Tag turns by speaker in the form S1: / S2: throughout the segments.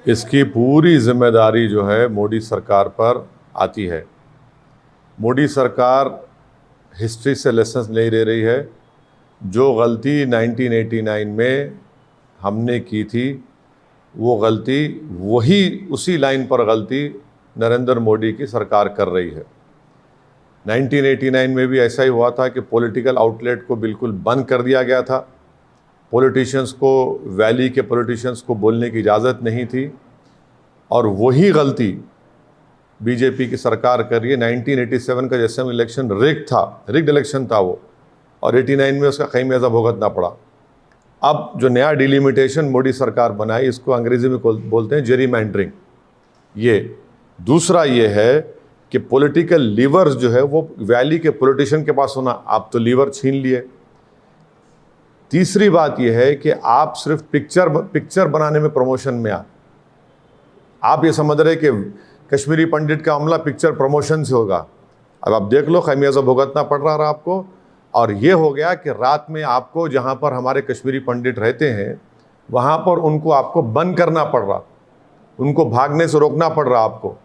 S1: इसकी पूरी जिम्मेदारी जो है मोदी सरकार पर आती है। मोदी सरकार हिस्ट्री से लेसन्स नहीं ले रही है। जो गलती 1989 में हमने की थी वो गलती वही उसी लाइन पर गलती नरेंद्र मोदी की सरकार कर रही है। 1989 में भी ऐसा ही हुआ था कि पॉलिटिकल आउटलेट को बिल्कुल बंद कर दिया गया था। पॉलिटिशियंस को, वैली के पॉलिटिशियंस को बोलने की इजाज़त नहीं थी और वही गलती बीजेपी की सरकार कर रही है। 1987 का जैसे इलेक्शन रिग्ड इलेक्शन था वो, और 89 में उसका खमियाजा भुगतना पड़ा। अब जो नया डिलिमिटेशन मोदी सरकार बनाई, इसको अंग्रेजी में बोलते हैं जेरीमैंडरिंग। ये दूसरा ये है कि पॉलिटिकल लीवर्स जो है वो वैली के पॉलिटिशियन के पास होना, आप तो लीवर छीन लिए। तीसरी बात यह है कि आप सिर्फ पिक्चर बनाने में प्रमोशन में आप ये समझ रहे कि कश्मीरी पंडित का हमला पिक्चर प्रमोशन से होगा। अब आप देख लो, खमियाजा भुगतना पड़ रहा है आपको। और ये हो गया कि रात में आपको, जहाँ पर हमारे कश्मीरी पंडित रहते हैं, वहाँ पर उनको आपको बंद करना पड़ रहा, उनको भागने से रोकना पड़ रहा आपको।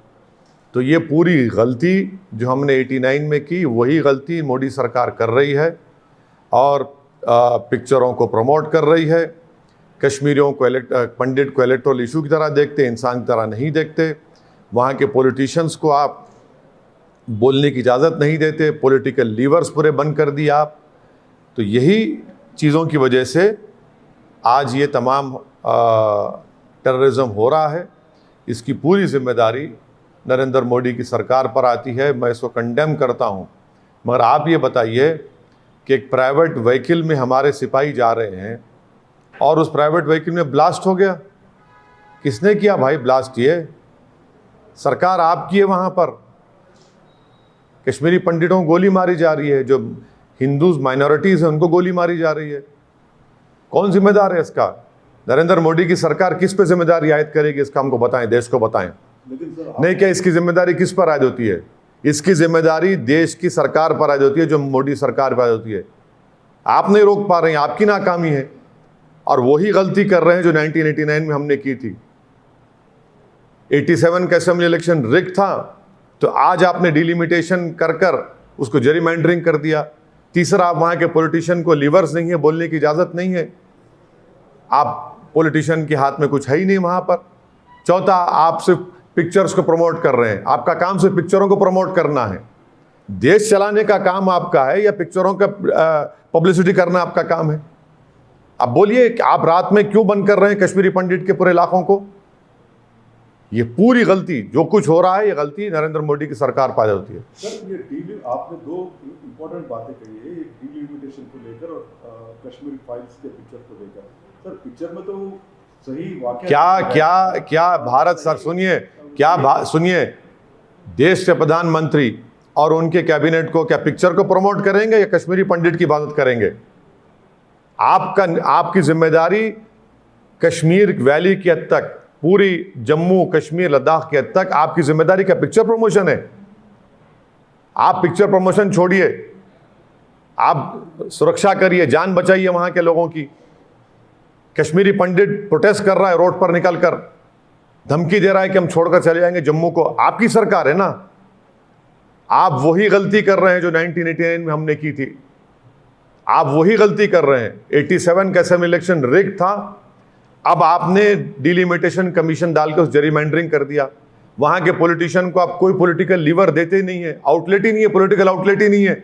S1: तो ये पूरी गलती जो हमने 89 में की, वही गलती मोदी सरकार कर रही है और पिक्चरों को प्रमोट कर रही है। कश्मीरियों को पंडित को इलेक्टोरल इशू की तरह देखते, इंसान की तरह नहीं देखते। वहाँ के पॉलिटिशियंस को आप बोलने की इजाज़त नहीं देते, पॉलिटिकल लीवर्स पूरे बंद कर दिए आप। तो यही चीज़ों की वजह से आज ये तमाम टेररिज्म हो रहा है। इसकी पूरी जिम्मेदारी नरेंद्र मोदी की सरकार पर आती है। मैं इसको कंडेम करता हूँ। मगर आप ये बताइए कि एक प्राइवेट व्हीकल में हमारे सिपाही जा रहे हैं और उस प्राइवेट व्हीकल में ब्लास्ट हो गया। किसने किया भाई ब्लास्ट? ये सरकार आपकी है। वहाँ पर कश्मीरी पंडितों को गोली मारी जा रही है, जो हिंदूज माइनॉरिटीज़ हैं उनको गोली मारी जा रही है। कौन जिम्मेदार है इसका? नरेंद्र मोदी की सरकार किस पे जिम्मेदारी आयद करेगी? इसका हमको बताएं, देश को बताएं। नहीं, क्या इसकी जिम्मेदारी किस पर आयद होती है? इसकी जिम्मेदारी देश की सरकार पर आयद होती है, जो मोदी सरकार पर आयद होती है। आप नहीं रोक पा रहे हैं, आपकी नाकामी है। और वही गलती कर रहे हैं जो 1989 में हमने की थी। 87 का असेंबली इलेक्शन रिग था, तो आज आपने डिलिमिटेशन कर उसको जेरीमैंडरिंग कर दिया। तीसरा, आप वहाँ के पॉलिटिशियन को लीवर्स नहीं है, बोलने की इजाज़त नहीं है। आप पॉलिटिशियन के हाथ में कुछ है ही नहीं वहाँ पर। चौथा, आप सिर्फ पिक्चर्स को प्रमोट कर रहे हैं। आपका काम सिर्फ पिक्चरों को प्रमोट करना है। देश चलाने का काम आपका है या पिक्चरों का पब्लिसिटी करना आपका काम है? अब बोलिए कि आप रात में क्यों बंद कर रहे हैं कश्मीरी पंडित के पूरे इलाकों को? ये पूरी गलती, जो कुछ हो रहा है, ये गलती नरेंद्र मोदी की सरकार पर होती है।
S2: सर, ये आपने दो इम्पोर्टेंट बातें कही है, एक डिलिमिटेशन को लेकर और कश्मीर फाइल्स के पिक्चर को लेकर। सर, पिक्चर में तो सही वाकया
S1: क्या भारत, सर सुनिए, देश के प्रधानमंत्री और उनके कैबिनेट को क्या पिक्चर को प्रमोट करेंगे या कश्मीरी पंडित की इबादत करेंगे? आपकी जिम्मेदारी कश्मीर वैली की हद तक, पूरी जम्मू कश्मीर लद्दाख की हद तक आपकी जिम्मेदारी क्या पिक्चर प्रमोशन है? आप पिक्चर प्रमोशन छोड़िए, आप सुरक्षा करिए, जान बचाइए वहां के लोगों की। कश्मीरी पंडित प्रोटेस्ट कर रहा है, रोड पर निकलकर धमकी दे रहा है कि हम छोड़कर चले जाएंगे जम्मू को। आपकी सरकार है ना। आप वही गलती कर रहे हैं जो 1989 में हमने की थी। आप वही गलती कर रहे हैं। 87 का असेंबली इलेक्शन रिग था, अब आपने डिलिमिटेशन कमीशन डालकर उस जेरीमैंडरिंग कर दिया। वहां के पॉलिटिशियन को आप कोई पॉलिटिकल लीवर देते ही नहीं है, आउटलेट ही नहीं है, पॉलिटिकल आउटलेट ही नहीं है।